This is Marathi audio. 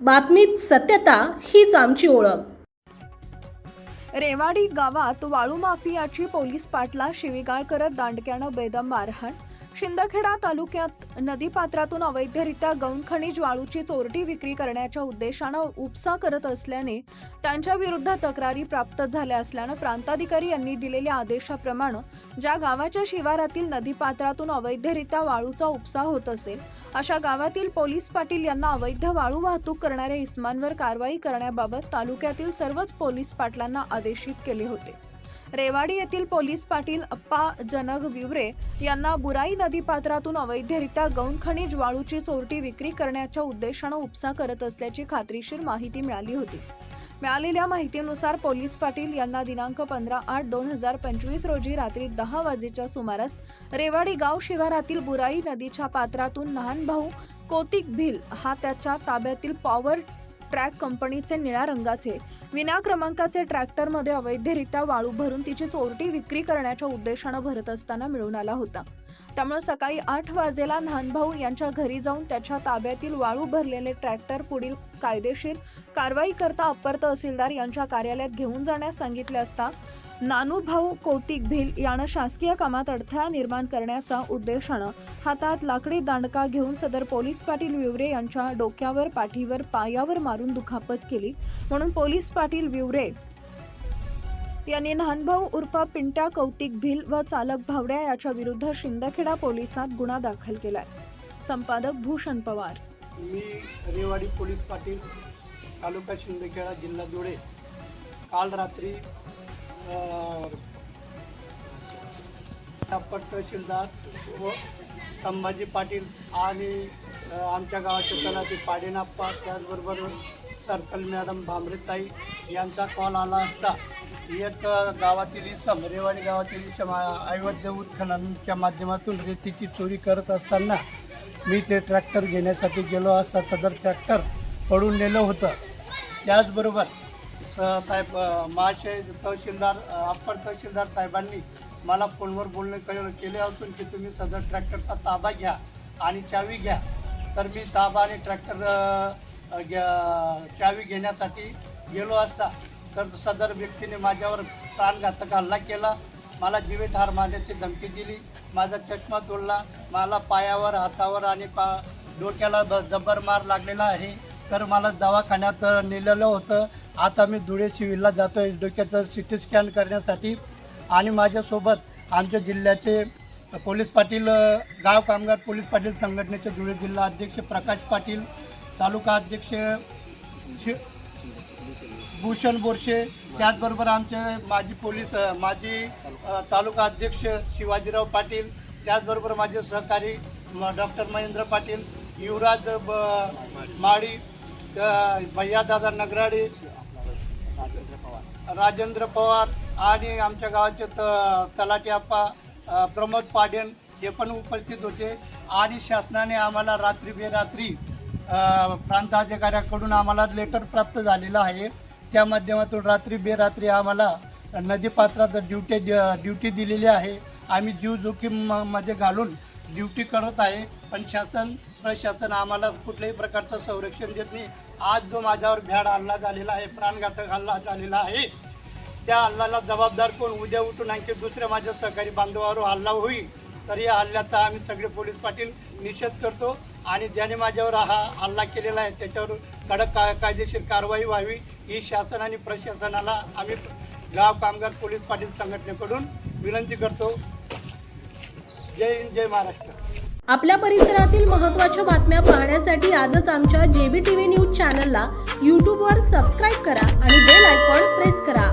बातमीत सत्यता हीच आमची ओळख। रेवाडी गावात वाळू माफियाची पोलीस पाटला शिवीगाळ करत दांडक्यानं बेदम मारहाण। शिंदखेडा तालुक्यात नदीपात्रातून अवैधरित्या गौण खनिज वाळूची चोरटी विक्री करण्याच्या उद्देशानं उपसा करत असल्याने त्यांच्या विरुद्ध तक्रारी प्राप्त झाल्या असल्यानं प्रांताधिकारी यांनी दिलेल्या आदेशाप्रमाणे ज्या गावाच्या शिवारातील नदीपात्रातून अवैधरित्या वाळूचा उपसा होत असेल अशा गावातील पोलीस पाटील यांना अवैध वाळू वाहतूक करणाऱ्या इस्मांवर कारवाई करण्याबाबत तालुक्यातील सर्वच पोलीस पाटलांना आदेशित केले होते। रेवाडी येथील पोलीस पाटील अप्पा जनक विवरे यांना बुराई नदीपात्रातून अवैधरित्या गौण खनिज वाळूची चोरटी विक्री करण्याच्या उद्देशानं उपसा करत असल्याची खात्रीशीर माहिती मिळाली होती। मिळालेल्या माहितीनुसार पोलीस पाटील यांना दिनांक 15/8/2025 रोजी रात्री 10 वाजेच्या सुमारास रेवाडी गाव शिवारातील बुराई नदीच्या पात्रातून लहान भाऊ कौतिक भिल हा त्याच्या ताब्यातील पॉवर ट्रॅक कंपनीचे निळ्या रंगाचे विना क्रमांकाचे ट्रॅक्टरमध्ये अवैधरित्या वाळू भरून तिची चोरटी विक्री करण्याच्या उद्देशानं भरत असताना मिळून आला होता। त्यामुळे सकाळी 8 वाजेला लहानभाऊ यांच्या घरी जाऊन त्याच्या ताब्यातील वाळू भरलेले ट्रॅक्टर पुढील कायदेशीर कारवाई करता अप्पर तहसीलदार यांच्या कार्यालयात घेऊन जाण्यास सांगितले असता नानूभाऊ कौतिक भिल यानं शासकीय कामात अडथळा निर्माण करण्याचा उद्देशानं हातात लाकडी दांडका घेऊन सदर पोलीस पाटील विवरे यांच्या डोक्यावर, पाठीवर, पायावर मारून दुखापत केली म्हणून पोलीस पाटील विवरे यांनी लहानभाऊ उर्फ पिंट्या कौतिक भिल व चालक भावड्या याच्या विरुद्ध शिंदखेडा पोलिसात गुन्हा दाखल केलाय। संपादक भूषण पवार। मी रेवाडी पोलीस पाटील तालुका शिंदखेडा जिल्हा धुळे काल रात्री अप्पर तहसीलदार व संभाजी पाटील आणि आमच्या गावाचे तलाठी पाडेनाप्पा त्याचबरोबर सर्कल मॅडम भांबरेताई यांचा कॉल आला असता एक गावातील इसम रेवाडी गावातील इसम अवैध उत्खननाच्या माध्यमातून रेतीची चोरी करत असताना मी ते ट्रॅक्टर घेण्यासाठी गेलो असता सदर ट्रॅक्टर पडून नेलं होतं। त्याचबरोबर साहेब महाशय तहसीलदार अप्पर तहसीलदार साहेबांनी मला फोनवर बोलणे केले असून की तुम्ही सदर ट्रॅक्टरचा ताबा घ्या आणि चावी घ्या। तर मी ताबा आणि ट्रॅक्टर चावी घेण्यासाठी गेलो असता तर सदर व्यक्तीने माझ्यावर प्राणघातक हल्ला केला, मला जीवेठार मारण्याची धमकी दिली, माझा चष्मा तोडला, मला पायावर, हातावर आणि डोक्याला जबर मार लागलेला आहे। तर मला दवाखान्यात नेलेलं होतं। आता मी धुळे सिव्हिलला जातो आहे डोक्याचं CT स्कॅन करण्यासाठी आणि माझ्यासोबत आमच्या जिल्ह्याचे पोलीस पाटील गाव कामगार पोलीस पाटील संघटनेचे धुळे जिल्हा अध्यक्ष प्रकाश पाटील, तालुका अध्यक्ष भूषण बोरशे, त्याचबरोबर आमचे माजी तालुका अध्यक्ष शिवाजीराव पाटील, त्याचबरोबर माझे सहकारी डॉक्टर महेंद्र पाटील, युवराज माळी, भैयादादा नगराडे, राजेंद्र पवार आणि आमच्या गावाचे तलाठी आप्पा प्रमोद पाडेन हे पण उपस्थित होते। आणि शासनाने आम्हाला रात्री बेरात्री प्रांत अधिकाऱ्याकडून आम्हाला लेटर प्राप्त झालेलं आहे। त्या माध्यमातून रात्री बेरात्री आम्हाला नदीपात्रात ड्युटी दिलेली आहे। आम्ही जीव जोखीममध्ये घालून ड्युटी करत आहे, पण प्रशासन आम्हाला कुठल्याही प्रकारचं संरक्षण देत नाही। आज जो माझ्यावर भ्याड हल्ला झालेला आहे, प्राणघातक हल्ला झालेला आहे, त्या हल्ल्याला जबाबदार कोण, उद्या उठून आणखी दुसऱ्या माझ्या सहकारी बांधवावर हल्ला होईल तर या हल्ल्याचा आम्ही सगळे पोलीस पाटील निषेध करतो आणि ज्याने माझ्यावर हा हल्ला केलेला आहे त्याच्यावर कडक कायदेशीर कारवाई व्हावी ही शासन आणि प्रशासनाला आम्ही गाव कामगार पोलीस पाटील संघटनेकडून विनंती करतो। जय हिंद, जय महाराष्ट्र। आपल्या परिसरातील महत्त्वाच्या बातम्या पाहण्यासाठी आजच आमच्या JBTV न्यूज चॅनलला YouTubeवर सबस्क्राईब करा आणि बेल आयकॉन प्रेस करा।